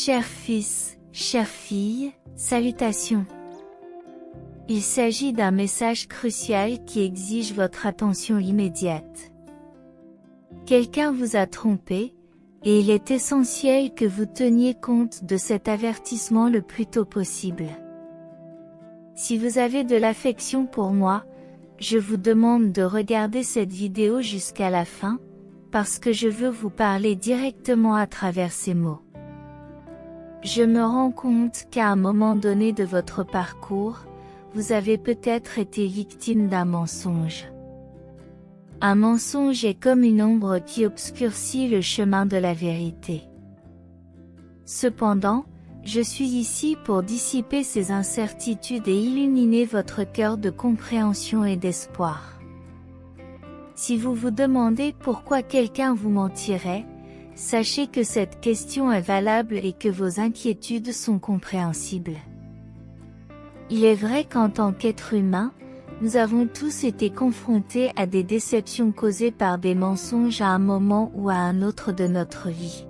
Chers fils, chères filles, salutations. Il s'agit d'un message crucial qui exige votre attention immédiate. Quelqu'un vous a trompé, et il est essentiel que vous teniez compte de cet avertissement le plus tôt possible. Si vous avez de l'affection pour moi, je vous demande de regarder cette vidéo jusqu'à la fin, parce que je veux vous parler directement à travers ces mots. Je me rends compte qu'à un moment donné de votre parcours, vous avez peut-être été victime d'un mensonge. Un mensonge est comme une ombre qui obscurcit le chemin de la vérité. Cependant, je suis ici pour dissiper ces incertitudes et illuminer votre cœur de compréhension et d'espoir. Si vous vous demandez pourquoi quelqu'un vous mentirait, sachez que cette question est valable et que vos inquiétudes sont compréhensibles. Il est vrai qu'en tant qu'être humain, nous avons tous été confrontés à des déceptions causées par des mensonges à un moment ou à un autre de notre vie.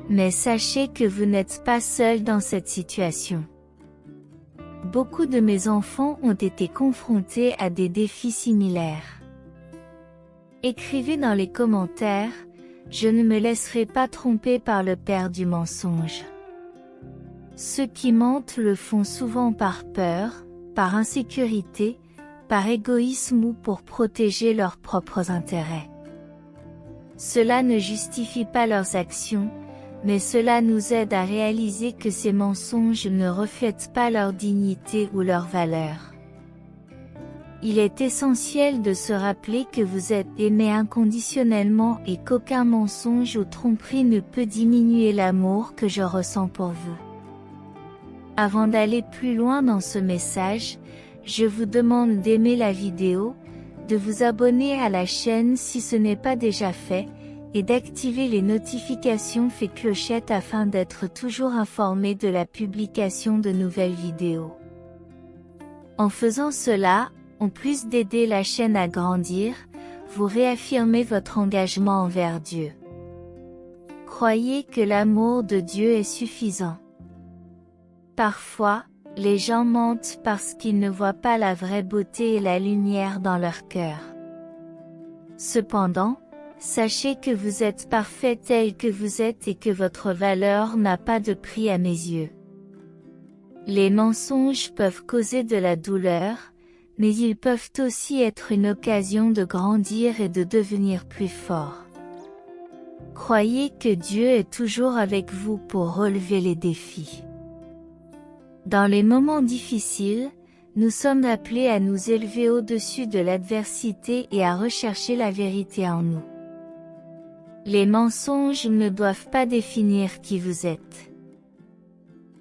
Mais sachez que vous n'êtes pas seul dans cette situation. Beaucoup de mes enfants ont été confrontés à des défis similaires. Écrivez dans les commentaires, je ne me laisserai pas tromper par le père du mensonge. Ceux qui mentent le font souvent par peur, par insécurité, par égoïsme ou pour protéger leurs propres intérêts. Cela ne justifie pas leurs actions, mais cela nous aide à réaliser que ces mensonges ne reflètent pas leur dignité ou leur valeur. Il est essentiel de se rappeler que vous êtes aimé inconditionnellement et qu'aucun mensonge ou tromperie ne peut diminuer l'amour que je ressens pour vous. Avant d'aller plus loin dans ce message, je vous demande d'aimer la vidéo, de vous abonner à la chaîne si ce n'est pas déjà fait, et d'activer les notifications fait clochette afin d'être toujours informé de la publication de nouvelles vidéos. En faisant cela, en plus d'aider la chaîne à grandir, vous réaffirmez votre engagement envers Dieu. Croyez que l'amour de Dieu est suffisant. Parfois, les gens mentent parce qu'ils ne voient pas la vraie beauté et la lumière dans leur cœur. Cependant, sachez que vous êtes parfait tel que vous êtes et que votre valeur n'a pas de prix à mes yeux. Les mensonges peuvent causer de la douleur, mais ils peuvent aussi être une occasion de grandir et de devenir plus fort. Croyez que Dieu est toujours avec vous pour relever les défis. Dans les moments difficiles, nous sommes appelés à nous élever au-dessus de l'adversité et à rechercher la vérité en nous. Les mensonges ne doivent pas définir qui vous êtes.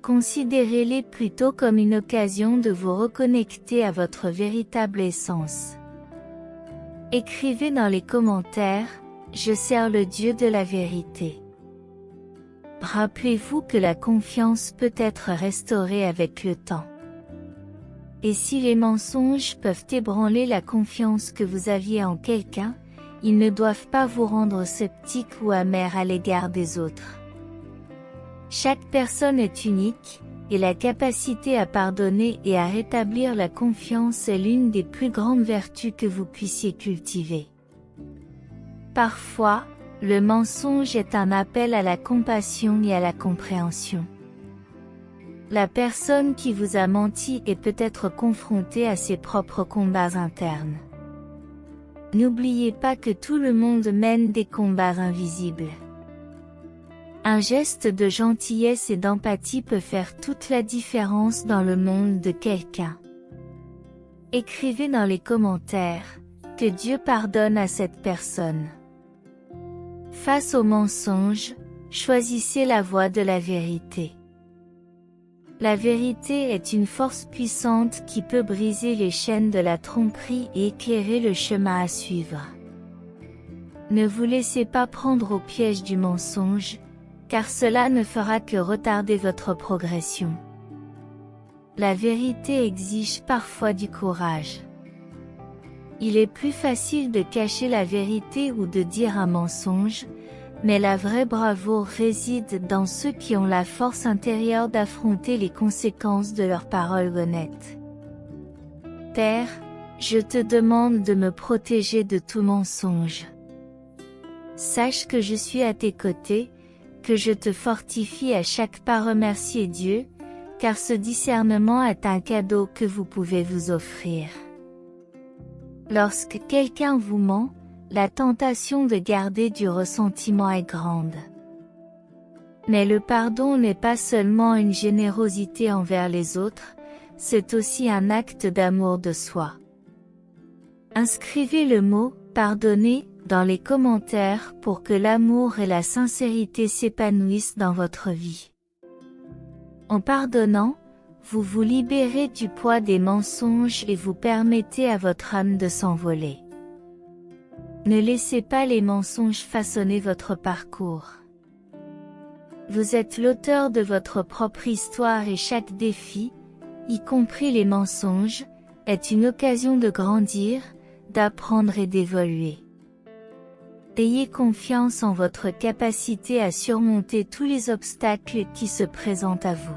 Considérez-les plutôt comme une occasion de vous reconnecter à votre véritable essence. Écrivez dans les commentaires, je sers le Dieu de la vérité. Rappelez-vous que la confiance peut être restaurée avec le temps. Et si les mensonges peuvent ébranler la confiance que vous aviez en quelqu'un, ils ne doivent pas vous rendre sceptique ou amer à l'égard des autres. Chaque personne est unique, et la capacité à pardonner et à rétablir la confiance est l'une des plus grandes vertus que vous puissiez cultiver. Parfois, le mensonge est un appel à la compassion et à la compréhension. La personne qui vous a menti est peut-être confrontée à ses propres combats internes. N'oubliez pas que tout le monde mène des combats invisibles. Un geste de gentillesse et d'empathie peut faire toute la différence dans le monde de quelqu'un. Écrivez dans les commentaires, que Dieu pardonne à cette personne. Face aux mensonges, choisissez la voie de la vérité. La vérité est une force puissante qui peut briser les chaînes de la tromperie et éclairer le chemin à suivre. Ne vous laissez pas prendre au piège du mensonge, car cela ne fera que retarder votre progression. La vérité exige parfois du courage. Il est plus facile de cacher la vérité ou de dire un mensonge, mais la vraie bravoure réside dans ceux qui ont la force intérieure d'affronter les conséquences de leurs paroles honnêtes. Père, je te demande de me protéger de tout mensonge. Sache que je suis à tes côtés, que je te fortifie à chaque pas. Remerciez Dieu, car ce discernement est un cadeau que vous pouvez vous offrir. Lorsque quelqu'un vous ment, la tentation de garder du ressentiment est grande. Mais le pardon n'est pas seulement une générosité envers les autres, c'est aussi un acte d'amour de soi. Inscrivez le mot « pardonner » dans les commentaires pour que l'amour et la sincérité s'épanouissent dans votre vie. En pardonnant, vous vous libérez du poids des mensonges et vous permettez à votre âme de s'envoler. Ne laissez pas les mensonges façonner votre parcours. Vous êtes l'auteur de votre propre histoire et chaque défi, y compris les mensonges, est une occasion de grandir, d'apprendre et d'évoluer. Ayez confiance en votre capacité à surmonter tous les obstacles qui se présentent à vous.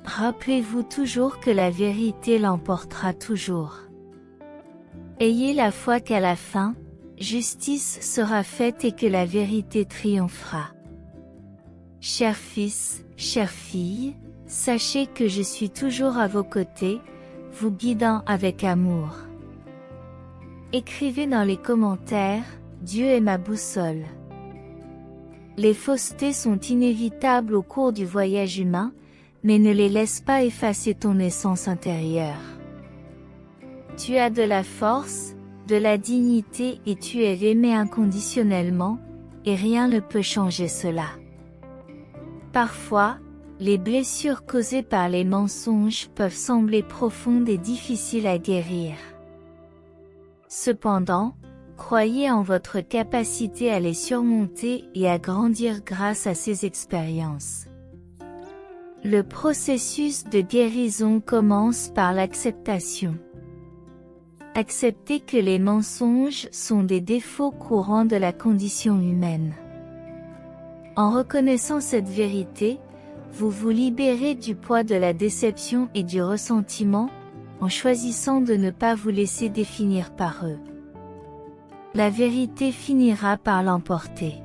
Rappelez-vous toujours que la vérité l'emportera toujours. Ayez la foi qu'à la fin, justice sera faite et que la vérité triomphera. Chers fils, chères filles, sachez que je suis toujours à vos côtés, vous guidant avec amour. Écrivez dans les commentaires, Dieu est ma boussole. Les faussetés sont inévitables au cours du voyage humain, mais ne les laisse pas effacer ton essence intérieure. Tu as de la force, de la dignité et tu es aimé inconditionnellement, et rien ne peut changer cela. Parfois, les blessures causées par les mensonges peuvent sembler profondes et difficiles à guérir. Cependant, croyez en votre capacité à les surmonter et à grandir grâce à ces expériences. Le processus de guérison commence par l'acceptation. Acceptez que les mensonges sont des défauts courants de la condition humaine. En reconnaissant cette vérité, vous vous libérez du poids de la déception et du ressentiment, en choisissant de ne pas vous laisser définir par eux. La vérité finira par l'emporter.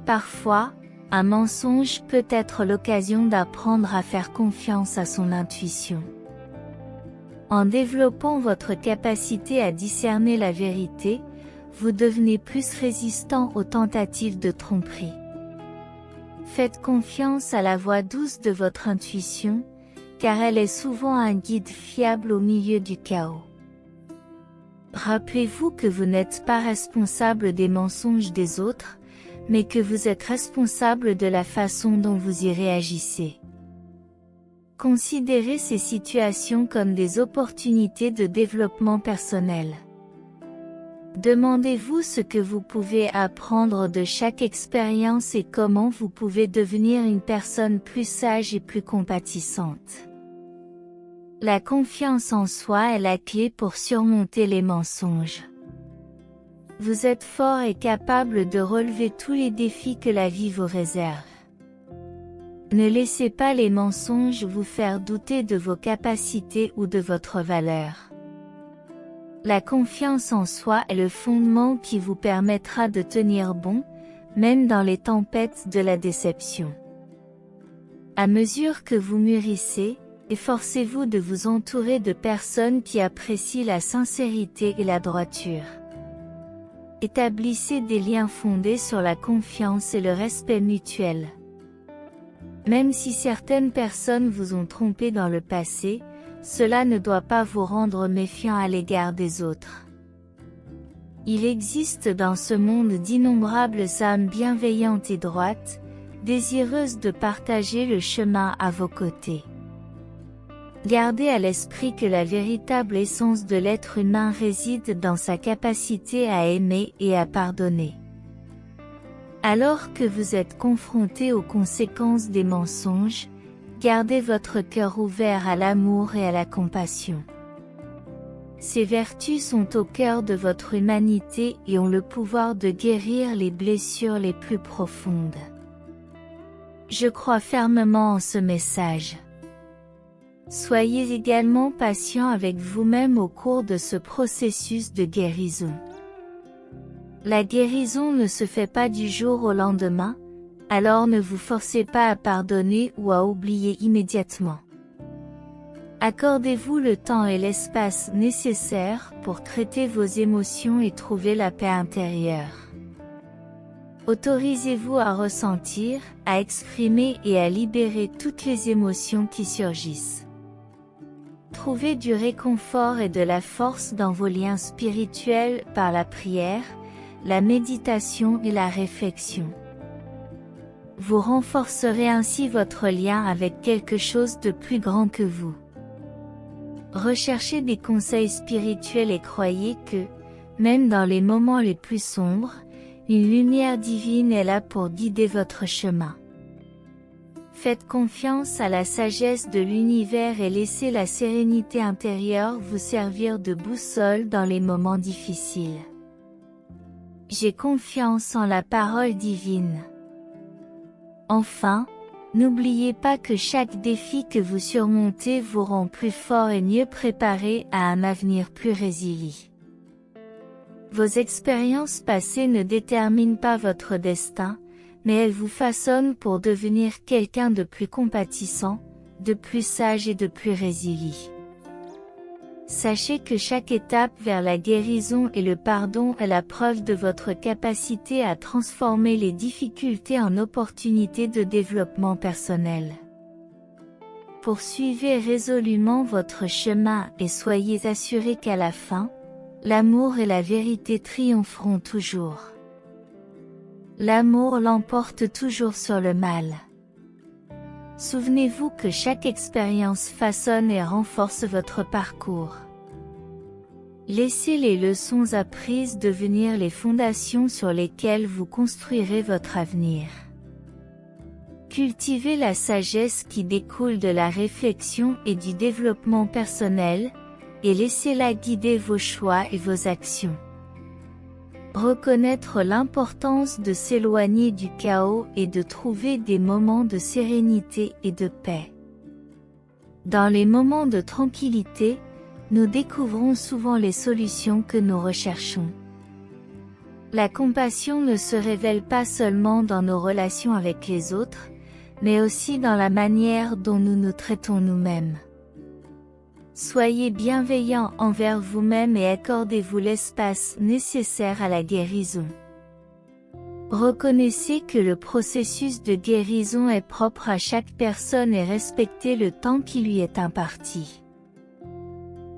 Parfois, un mensonge peut être l'occasion d'apprendre à faire confiance à son intuition. En développant votre capacité à discerner la vérité, vous devenez plus résistant aux tentatives de tromperie. Faites confiance à la voix douce de votre intuition, car elle est souvent un guide fiable au milieu du chaos. Rappelez-vous que vous n'êtes pas responsable des mensonges des autres, mais que vous êtes responsable de la façon dont vous y réagissez. Considérez ces situations comme des opportunités de développement personnel. Demandez-vous ce que vous pouvez apprendre de chaque expérience et comment vous pouvez devenir une personne plus sage et plus compatissante. La confiance en soi est la clé pour surmonter les mensonges. Vous êtes fort et capable de relever tous les défis que la vie vous réserve. Ne laissez pas les mensonges vous faire douter de vos capacités ou de votre valeur. La confiance en soi est le fondement qui vous permettra de tenir bon, même dans les tempêtes de la déception. À mesure que vous mûrissez, efforcez-vous de vous entourer de personnes qui apprécient la sincérité et la droiture. Établissez des liens fondés sur la confiance et le respect mutuel. Même si certaines personnes vous ont trompé dans le passé, cela ne doit pas vous rendre méfiant à l'égard des autres. Il existe dans ce monde d'innombrables âmes bienveillantes et droites, désireuses de partager le chemin à vos côtés. Gardez à l'esprit que la véritable essence de l'être humain réside dans sa capacité à aimer et à pardonner. Alors que vous êtes confronté aux conséquences des mensonges, gardez votre cœur ouvert à l'amour et à la compassion. Ces vertus sont au cœur de votre humanité et ont le pouvoir de guérir les blessures les plus profondes. Je crois fermement en ce message. Soyez également patient avec vous-même au cours de ce processus de guérison. La guérison ne se fait pas du jour au lendemain, alors ne vous forcez pas à pardonner ou à oublier immédiatement. Accordez-vous le temps et l'espace nécessaires pour traiter vos émotions et trouver la paix intérieure. Autorisez-vous à ressentir, à exprimer et à libérer toutes les émotions qui surgissent. Trouvez du réconfort et de la force dans vos liens spirituels par la prière, la méditation et la réflexion. Vous renforcerez ainsi votre lien avec quelque chose de plus grand que vous. Recherchez des conseils spirituels et croyez que, même dans les moments les plus sombres, une lumière divine est là pour guider votre chemin. Faites confiance à la sagesse de l'univers et laissez la sérénité intérieure vous servir de boussole dans les moments difficiles. J'ai confiance en la parole divine. Enfin, n'oubliez pas que chaque défi que vous surmontez vous rend plus fort et mieux préparé à un avenir plus résilient. Vos expériences passées ne déterminent pas votre destin, mais elles vous façonnent pour devenir quelqu'un de plus compatissant, de plus sage et de plus résilient. Sachez que chaque étape vers la guérison et le pardon est la preuve de votre capacité à transformer les difficultés en opportunités de développement personnel. Poursuivez résolument votre chemin et soyez assurés qu'à la fin, l'amour et la vérité triompheront toujours. L'amour l'emporte toujours sur le mal. Souvenez-vous que chaque expérience façonne et renforce votre parcours. Laissez les leçons apprises devenir les fondations sur lesquelles vous construirez votre avenir. Cultivez la sagesse qui découle de la réflexion et du développement personnel, et laissez-la guider vos choix et vos actions. Reconnaître l'importance de s'éloigner du chaos et de trouver des moments de sérénité et de paix. Dans les moments de tranquillité, nous découvrons souvent les solutions que nous recherchons. La compassion ne se révèle pas seulement dans nos relations avec les autres, mais aussi dans la manière dont nous nous traitons nous-mêmes. Soyez bienveillants envers vous-même et accordez-vous l'espace nécessaire à la guérison. Reconnaissez que le processus de guérison est propre à chaque personne et respectez le temps qui lui est imparti.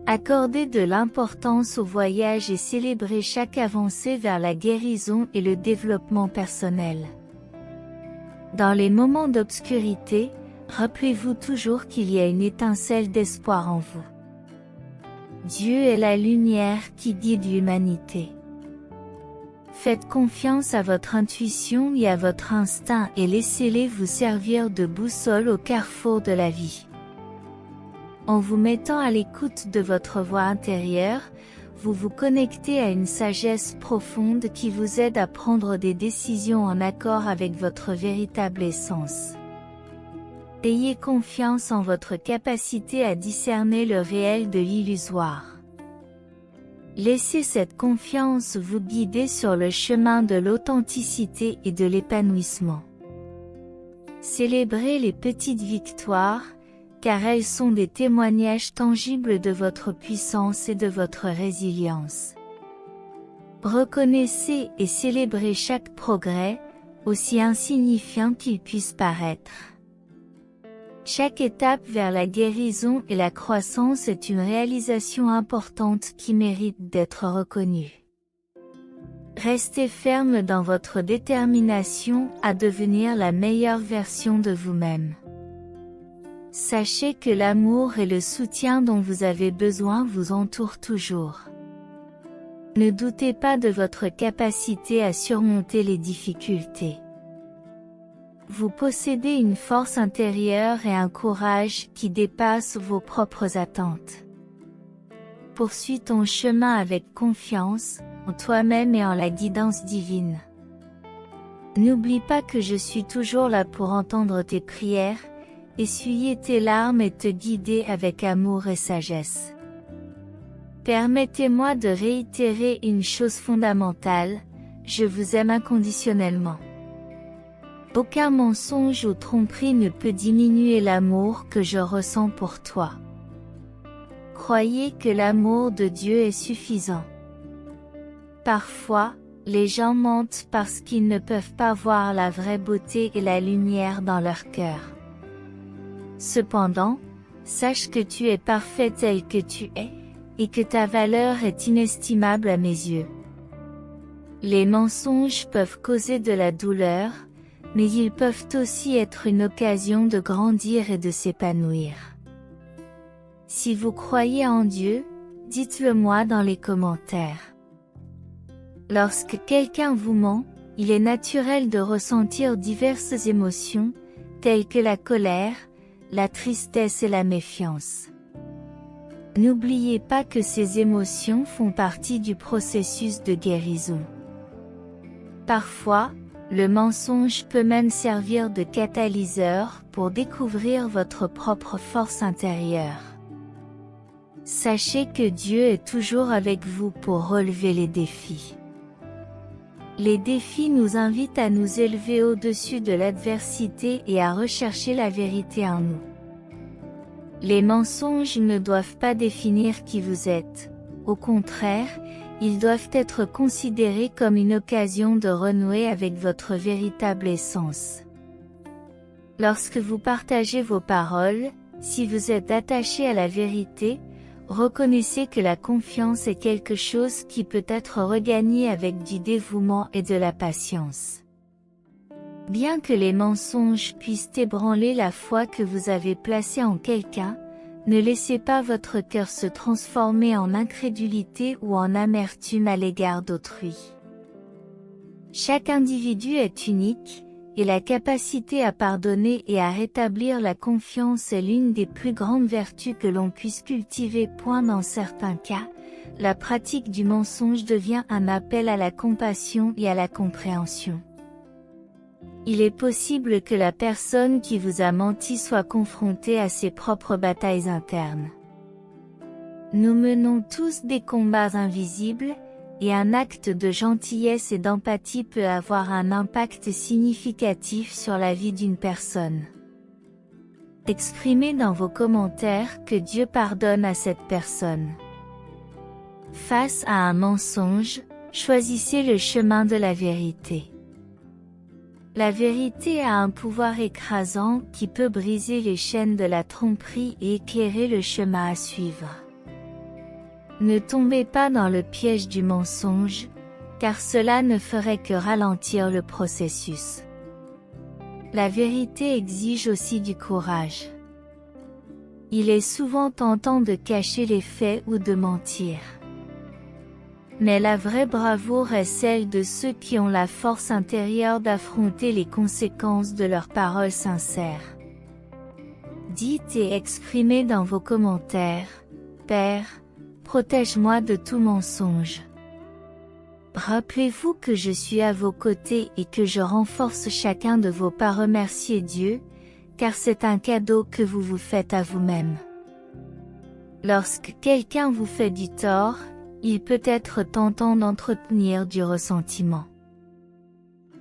Accordez de l'importance au voyage et célébrez chaque avancée vers la guérison et le développement personnel. Dans les moments d'obscurité, rappelez-vous toujours qu'il y a une étincelle d'espoir en vous. Dieu est la lumière qui guide l'humanité. Faites confiance à votre intuition et à votre instinct et laissez-les vous servir de boussole au carrefour de la vie. En vous mettant à l'écoute de votre voix intérieure, vous vous connectez à une sagesse profonde qui vous aide à prendre des décisions en accord avec votre véritable essence. Ayez confiance en votre capacité à discerner le réel de l'illusoire. Laissez cette confiance vous guider sur le chemin de l'authenticité et de l'épanouissement. Célébrez les petites victoires, car elles sont des témoignages tangibles de votre puissance et de votre résilience. Reconnaissez et célébrez chaque progrès, aussi insignifiant qu'il puisse paraître. Chaque étape vers la guérison et la croissance est une réalisation importante qui mérite d'être reconnue. Restez ferme dans votre détermination à devenir la meilleure version de vous-même. Sachez que l'amour et le soutien dont vous avez besoin vous entourent toujours. Ne doutez pas de votre capacité à surmonter les difficultés. Vous possédez une force intérieure et un courage qui dépassent vos propres attentes. poursuis ton chemin avec confiance, en toi-même et en la guidance divine. N'oublie pas que je suis toujours là pour entendre tes prières, essuyer tes larmes et te guider avec amour et sagesse. Permettez-moi de réitérer une chose fondamentale, je vous aime inconditionnellement. Aucun mensonge ou tromperie ne peut diminuer l'amour que je ressens pour toi. Croyez que l'amour de Dieu est suffisant. Parfois, les gens mentent parce qu'ils ne peuvent pas voir la vraie beauté et la lumière dans leur cœur. Cependant, sache que tu es parfait tel que tu es, et que ta valeur est inestimable à mes yeux. Les mensonges peuvent causer de la douleur, mais ils peuvent aussi être une occasion de grandir et de s'épanouir. Si vous croyez en Dieu, dites-le moi dans les commentaires. Lorsque quelqu'un vous ment, il est naturel de ressentir diverses émotions, telles que la colère, la tristesse et la méfiance. N'oubliez pas que ces émotions font partie du processus de guérison. Parfois, le mensonge peut même servir de catalyseur pour découvrir votre propre force intérieure. Sachez que Dieu est toujours avec vous pour relever les défis. Les défis nous invitent à nous élever au-dessus de l'adversité et à rechercher la vérité en nous. Les mensonges ne doivent pas définir qui vous êtes. Au contraire, ils doivent être considérés comme une occasion de renouer avec votre véritable essence. Lorsque vous partagez vos paroles, si vous êtes attaché à la vérité, reconnaissez que la confiance est quelque chose qui peut être regagné avec du dévouement et de la patience. Bien que les mensonges puissent ébranler la foi que vous avez placée en quelqu'un, ne laissez pas votre cœur se transformer en incrédulité ou en amertume à l'égard d'autrui. Chaque individu est unique, et la capacité à pardonner et à rétablir la confiance est l'une des plus grandes vertus que l'on puisse cultiver. Dans certains cas, la pratique du mensonge devient un appel à la compassion et à la compréhension. Il est possible que la personne qui vous a menti soit confrontée à ses propres batailles internes. Nous menons tous des combats invisibles, et un acte de gentillesse et d'empathie peut avoir un impact significatif sur la vie d'une personne. Exprimez dans vos commentaires que Dieu pardonne à cette personne. Face à un mensonge, choisissez le chemin de la vérité. La vérité a un pouvoir écrasant qui peut briser les chaînes de la tromperie et éclairer le chemin à suivre. Ne tombez pas dans le piège du mensonge, car cela ne ferait que ralentir le processus. La vérité exige aussi du courage. Il est souvent tentant de cacher les faits ou de mentir. Mais la vraie bravoure est celle de ceux qui ont la force intérieure d'affronter les conséquences de leurs paroles sincères. Dites et exprimez dans vos commentaires, « Père, protège-moi de tout mensonge. Rappelez-vous que je suis à vos côtés et que je renforce chacun de vos pas. Remerciez Dieu, car c'est un cadeau que vous vous faites à vous-même. Lorsque quelqu'un vous fait du tort, il peut être tentant d'entretenir du ressentiment.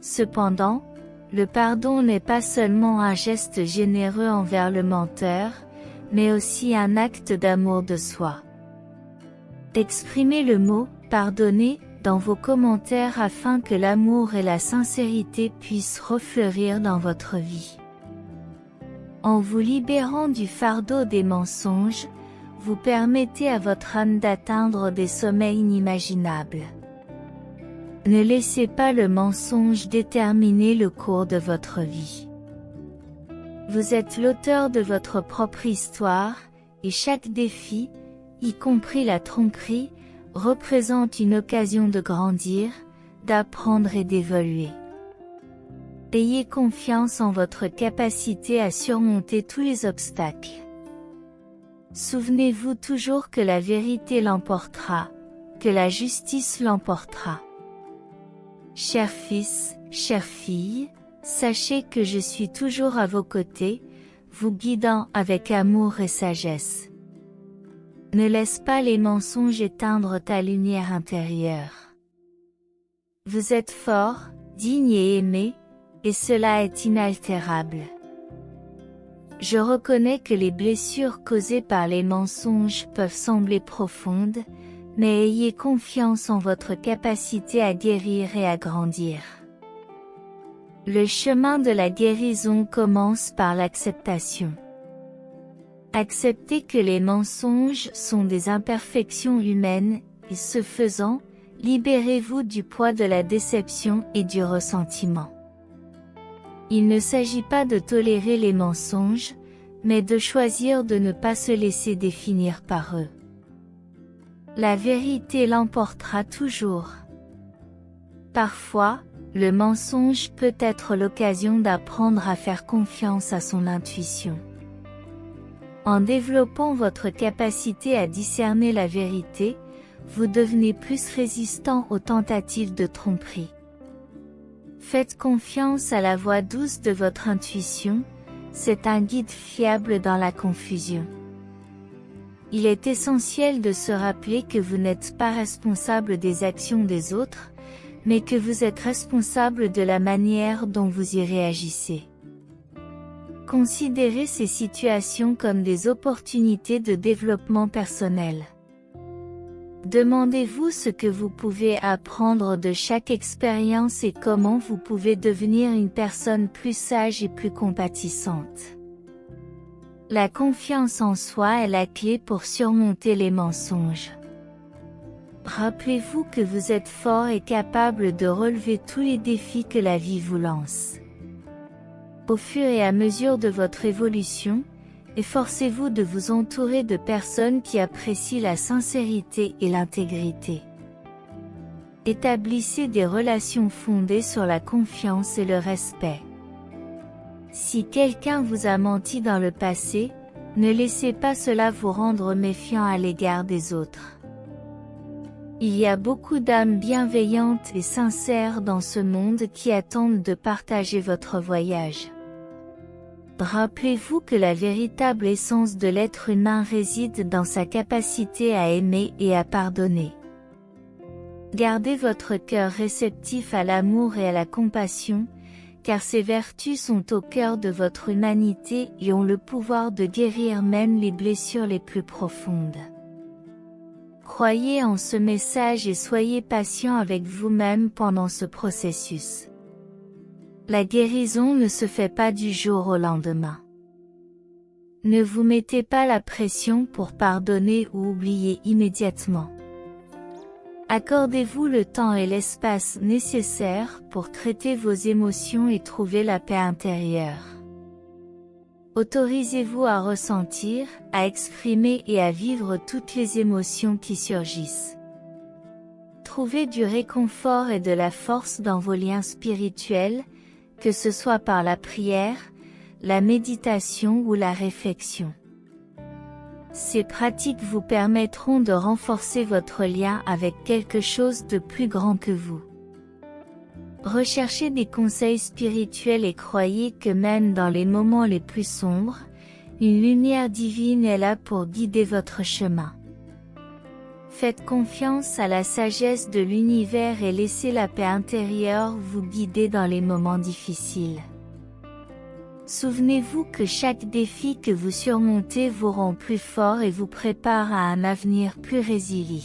Cependant, le pardon n'est pas seulement un geste généreux envers le menteur, mais aussi un acte d'amour de soi. Exprimez le mot « pardonner » dans vos commentaires afin que l'amour et la sincérité puissent refleurir dans votre vie. En vous libérant du fardeau des mensonges, vous permettez à votre âme d'atteindre des sommets inimaginables. Ne laissez pas le mensonge déterminer le cours de votre vie. Vous êtes l'auteur de votre propre histoire, et chaque défi, y compris la tromperie, représente une occasion de grandir, d'apprendre et d'évoluer. Ayez confiance en votre capacité à surmonter tous les obstacles. Souvenez-vous toujours que la vérité l'emportera, que la justice l'emportera. Chers fils, chères filles, sachez que je suis toujours à vos côtés, vous guidant avec amour et sagesse. Ne laisse pas les mensonges éteindre ta lumière intérieure. Vous êtes fort, digne et aimé, et cela est inaltérable. Je reconnais que les blessures causées par les mensonges peuvent sembler profondes, mais ayez confiance en votre capacité à guérir et à grandir. Le chemin de la guérison commence par l'acceptation. Acceptez que les mensonges sont des imperfections humaines, et ce faisant, libérez-vous du poids de la déception et du ressentiment. Il ne s'agit pas de tolérer les mensonges, mais de choisir de ne pas se laisser définir par eux. La vérité l'emportera toujours. Parfois, le mensonge peut être l'occasion d'apprendre à faire confiance à son intuition. En développant votre capacité à discerner la vérité, vous devenez plus résistant aux tentatives de tromperie. Faites confiance à la voix douce de votre intuition, c'est un guide fiable dans la confusion. Il est essentiel de se rappeler que vous n'êtes pas responsable des actions des autres, mais que vous êtes responsable de la manière dont vous y réagissez. Considérez ces situations comme des opportunités de développement personnel. Demandez-vous ce que vous pouvez apprendre de chaque expérience et comment vous pouvez devenir une personne plus sage et plus compatissante. La confiance en soi est la clé pour surmonter les mensonges. Rappelez-vous que vous êtes fort et capable de relever tous les défis que la vie vous lance. Au fur et à mesure de votre évolution, efforcez-vous de vous entourer de personnes qui apprécient la sincérité et l'intégrité. Établissez des relations fondées sur la confiance et le respect. Si quelqu'un vous a menti dans le passé, ne laissez pas cela vous rendre méfiant à l'égard des autres. Il y a beaucoup d'âmes bienveillantes et sincères dans ce monde qui attendent de partager votre voyage. Rappelez-vous que la véritable essence de l'être humain réside dans sa capacité à aimer et à pardonner. Gardez votre cœur réceptif à l'amour et à la compassion, car ces vertus sont au cœur de votre humanité et ont le pouvoir de guérir même les blessures les plus profondes. Croyez en ce message et soyez patient avec vous-même pendant ce processus. La guérison ne se fait pas du jour au lendemain. Ne vous mettez pas la pression pour pardonner ou oublier immédiatement. Accordez-vous le temps et l'espace nécessaires pour traiter vos émotions et trouver la paix intérieure. Autorisez-vous à ressentir, à exprimer et à vivre toutes les émotions qui surgissent. Trouvez du réconfort et de la force dans vos liens spirituels, que ce soit par la prière, la méditation ou la réflexion. Ces pratiques vous permettront de renforcer votre lien avec quelque chose de plus grand que vous. Recherchez des conseils spirituels et croyez que même dans les moments les plus sombres, une lumière divine est là pour guider votre chemin. Faites confiance à la sagesse de l'univers et laissez la paix intérieure vous guider dans les moments difficiles. Souvenez-vous que chaque défi que vous surmontez vous rend plus fort et vous prépare à un avenir plus résilient.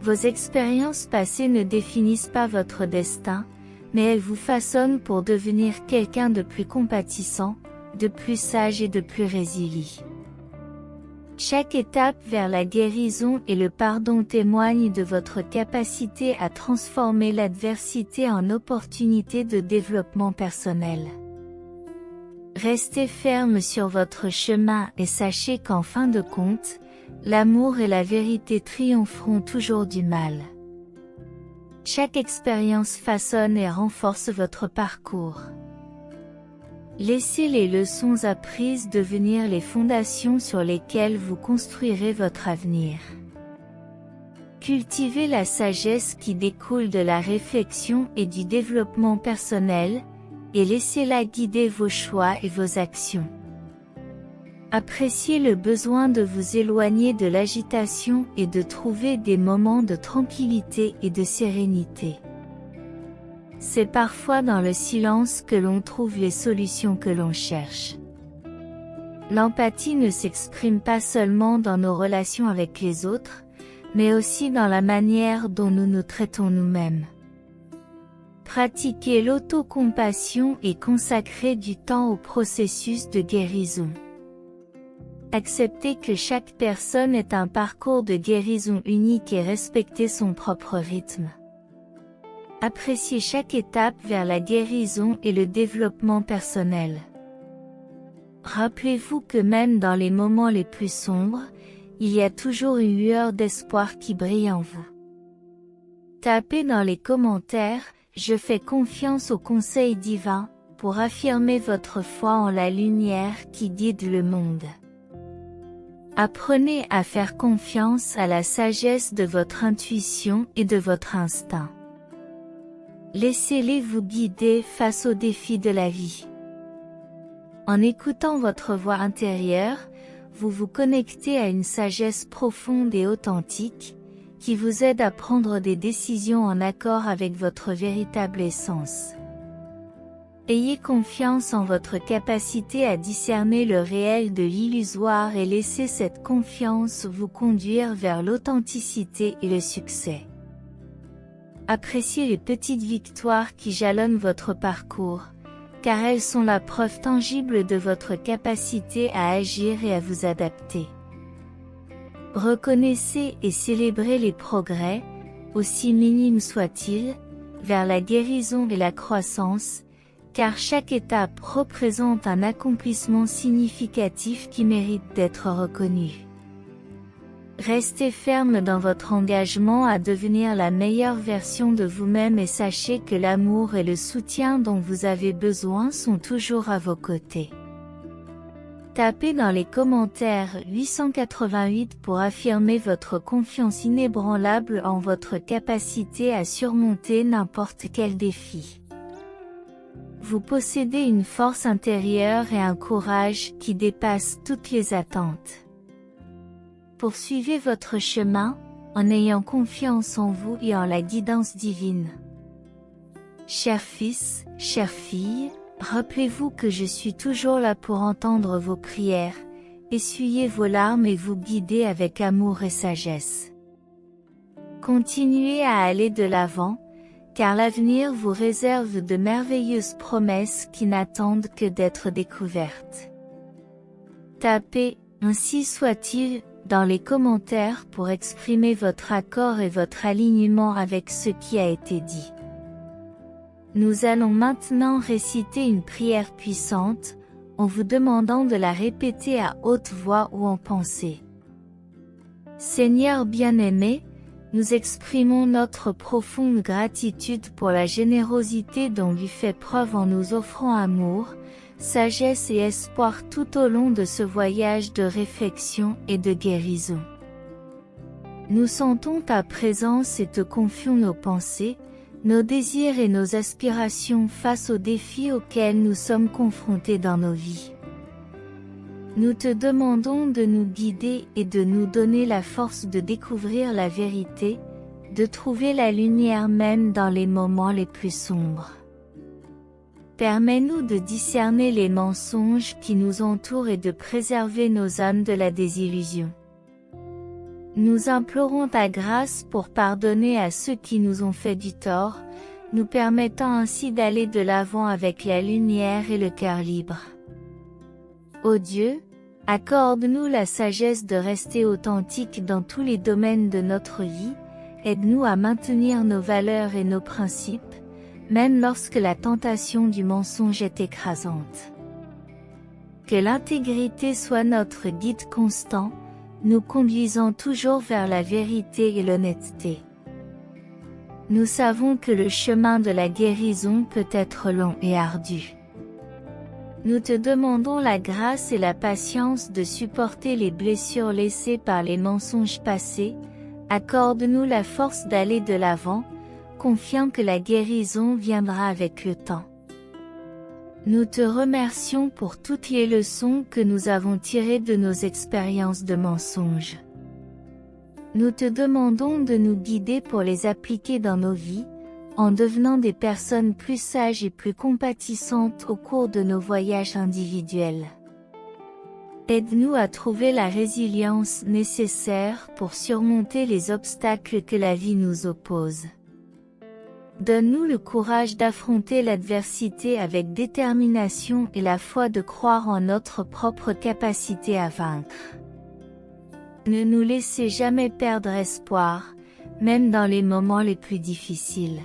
Vos expériences passées ne définissent pas votre destin, mais elles vous façonnent pour devenir quelqu'un de plus compatissant, de plus sage et de plus résilient. Chaque étape vers la guérison et le pardon témoigne de votre capacité à transformer l'adversité en opportunité de développement personnel. Restez ferme sur votre chemin et sachez qu'en fin de compte, l'amour et la vérité triompheront toujours du mal. Chaque expérience façonne et renforce votre parcours. Laissez les leçons apprises devenir les fondations sur lesquelles vous construirez votre avenir. Cultivez la sagesse qui découle de la réflexion et du développement personnel, et laissez-la guider vos choix et vos actions. Appréciez le besoin de vous éloigner de l'agitation et de trouver des moments de tranquillité et de sérénité. C'est parfois dans le silence que l'on trouve les solutions que l'on cherche. L'empathie ne s'exprime pas seulement dans nos relations avec les autres, mais aussi dans la manière dont nous nous traitons nous-mêmes. Pratiquez l'autocompassion et consacrez du temps au processus de guérison. Acceptez que chaque personne est un parcours de guérison unique et respectez son propre rythme. Appréciez chaque étape vers la guérison et le développement personnel. Rappelez-vous que même dans les moments les plus sombres, il y a toujours une lueur d'espoir qui brille en vous. Tapez dans les commentaires « Je fais confiance au conseil divin » pour affirmer votre foi en la lumière qui guide le monde. Apprenez à faire confiance à la sagesse de votre intuition et de votre instinct. Laissez-les vous guider face aux défis de la vie. En écoutant votre voix intérieure, vous vous connectez à une sagesse profonde et authentique, qui vous aide à prendre des décisions en accord avec votre véritable essence. Ayez confiance en votre capacité à discerner le réel de l'illusoire et laissez cette confiance vous conduire vers l'authenticité et le succès. Appréciez les petites victoires qui jalonnent votre parcours, car elles sont la preuve tangible de votre capacité à agir et à vous adapter. Reconnaissez et célébrez les progrès, aussi minimes soient-ils, vers la guérison et la croissance, car chaque étape représente un accomplissement significatif qui mérite d'être reconnu. Restez ferme dans votre engagement à devenir la meilleure version de vous-même et sachez que l'amour et le soutien dont vous avez besoin sont toujours à vos côtés. Tapez dans les commentaires 888 pour affirmer votre confiance inébranlable en votre capacité à surmonter n'importe quel défi. Vous possédez une force intérieure et un courage qui dépassent toutes les attentes. Poursuivez votre chemin, en ayant confiance en vous et en la guidance divine. Chers fils, chères filles, rappelez-vous que je suis toujours là pour entendre vos prières, essuyer vos larmes et vous guider avec amour et sagesse. Continuez à aller de l'avant, car l'avenir vous réserve de merveilleuses promesses qui n'attendent que d'être découvertes. Tapez « Ainsi soit-il » dans les commentaires pour exprimer votre accord et votre alignement avec ce qui a été dit. Nous allons maintenant réciter une prière puissante, en vous demandant de la répéter à haute voix ou en pensée. Seigneur bien-aimé, nous exprimons notre profonde gratitude pour la générosité dont tu fais preuve en nous offrant amour, sagesse et espoir tout au long de ce voyage de réflexion et de guérison. Nous sentons ta présence et te confions nos pensées, nos désirs et nos aspirations face aux défis auxquels nous sommes confrontés dans nos vies. Nous te demandons de nous guider et de nous donner la force de découvrir la vérité, de trouver la lumière même dans les moments les plus sombres. Permets-nous de discerner les mensonges qui nous entourent et de préserver nos âmes de la désillusion. Nous implorons ta grâce pour pardonner à ceux qui nous ont fait du tort, nous permettant ainsi d'aller de l'avant avec la lumière et le cœur libre. Ô Dieu, accorde-nous la sagesse de rester authentique dans tous les domaines de notre vie, aide-nous à maintenir nos valeurs et nos principes, même lorsque la tentation du mensonge est écrasante. Que l'intégrité soit notre guide constant, nous conduisant toujours vers la vérité et l'honnêteté. Nous savons que le chemin de la guérison peut être long et ardu. Nous te demandons la grâce et la patience de supporter les blessures laissées par les mensonges passés. Accorde-nous la force d'aller de l'avant, confiant que la guérison viendra avec le temps. Nous te remercions pour toutes les leçons que nous avons tirées de nos expériences de mensonges. Nous te demandons de nous guider pour les appliquer dans nos vies, en devenant des personnes plus sages et plus compatissantes au cours de nos voyages individuels. Aide-nous à trouver la résilience nécessaire pour surmonter les obstacles que la vie nous oppose. Donne-nous le courage d'affronter l'adversité avec détermination et la foi de croire en notre propre capacité à vaincre. Ne nous laissez jamais perdre espoir, même dans les moments les plus difficiles.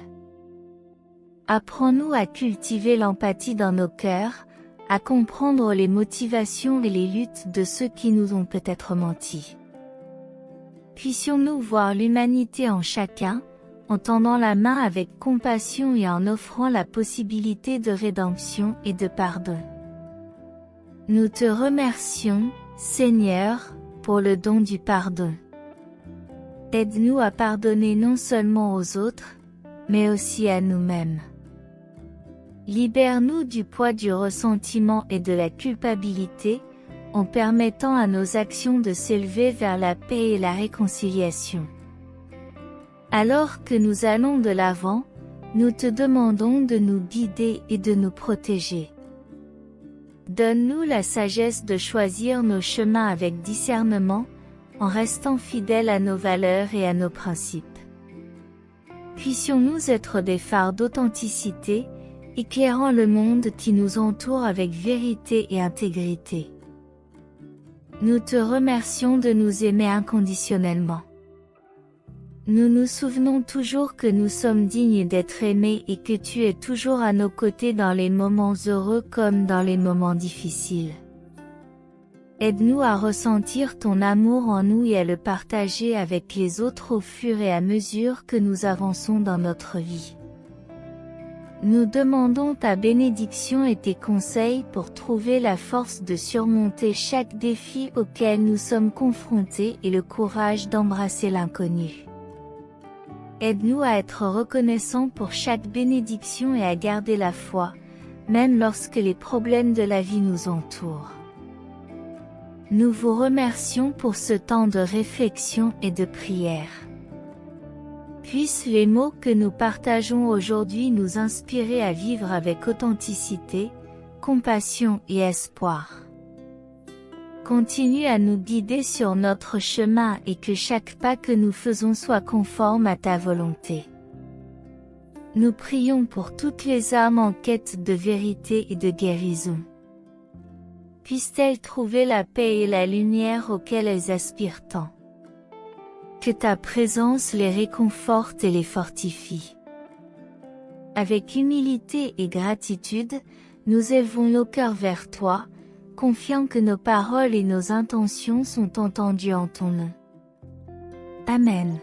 Apprends-nous à cultiver l'empathie dans nos cœurs, à comprendre les motivations et les luttes de ceux qui nous ont peut-être menti. Puissions-nous voir l'humanité en chacun, en tendant la main avec compassion et en offrant la possibilité de rédemption et de pardon. Nous te remercions, Seigneur, pour le don du pardon. Aide-nous à pardonner non seulement aux autres, mais aussi à nous-mêmes. Libère-nous du poids du ressentiment et de la culpabilité, en permettant à nos actions de s'élever vers la paix et la réconciliation. Alors que nous allons de l'avant, nous te demandons de nous guider et de nous protéger. Donne-nous la sagesse de choisir nos chemins avec discernement, en restant fidèles à nos valeurs et à nos principes. Puissions-nous être des phares d'authenticité, éclairant le monde qui nous entoure avec vérité et intégrité. Nous te remercions de nous aimer inconditionnellement. Nous nous souvenons toujours que nous sommes dignes d'être aimés et que tu es toujours à nos côtés dans les moments heureux comme dans les moments difficiles. Aide-nous à ressentir ton amour en nous et à le partager avec les autres au fur et à mesure que nous avançons dans notre vie. Nous demandons ta bénédiction et tes conseils pour trouver la force de surmonter chaque défi auquel nous sommes confrontés et le courage d'embrasser l'inconnu. Aide-nous à être reconnaissants pour chaque bénédiction et à garder la foi, même lorsque les problèmes de la vie nous entourent. Nous vous remercions pour ce temps de réflexion et de prière. Puissent les mots que nous partageons aujourd'hui nous inspirer à vivre avec authenticité, compassion et espoir. Continue à nous guider sur notre chemin et que chaque pas que nous faisons soit conforme à ta volonté. Nous prions pour toutes les âmes en quête de vérité et de guérison. Puissent-elles trouver la paix et la lumière auxquelles elles aspirent tant. Que ta présence les réconforte et les fortifie. Avec humilité et gratitude, nous élevons nos cœurs vers toi, confiants que nos paroles et nos intentions sont entendues en ton nom. Amen.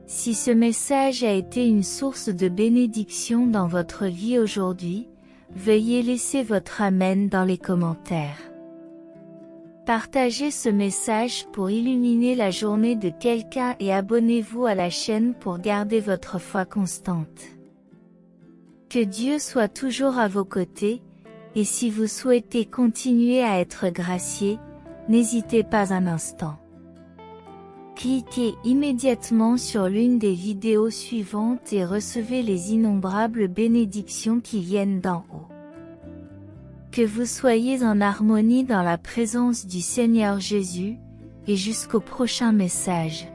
Si ce message a été une source de bénédiction dans votre vie aujourd'hui, veuillez laisser votre Amen dans les commentaires. Partagez ce message pour illuminer la journée de quelqu'un et abonnez-vous à la chaîne pour garder votre foi constante. Que Dieu soit toujours à vos côtés, et si vous souhaitez continuer à être gracié, n'hésitez pas un instant. Cliquez immédiatement sur l'une des vidéos suivantes et recevez les innombrables bénédictions qui viennent d'en haut. Que vous soyez en harmonie dans la présence du Seigneur Jésus, et jusqu'au prochain message.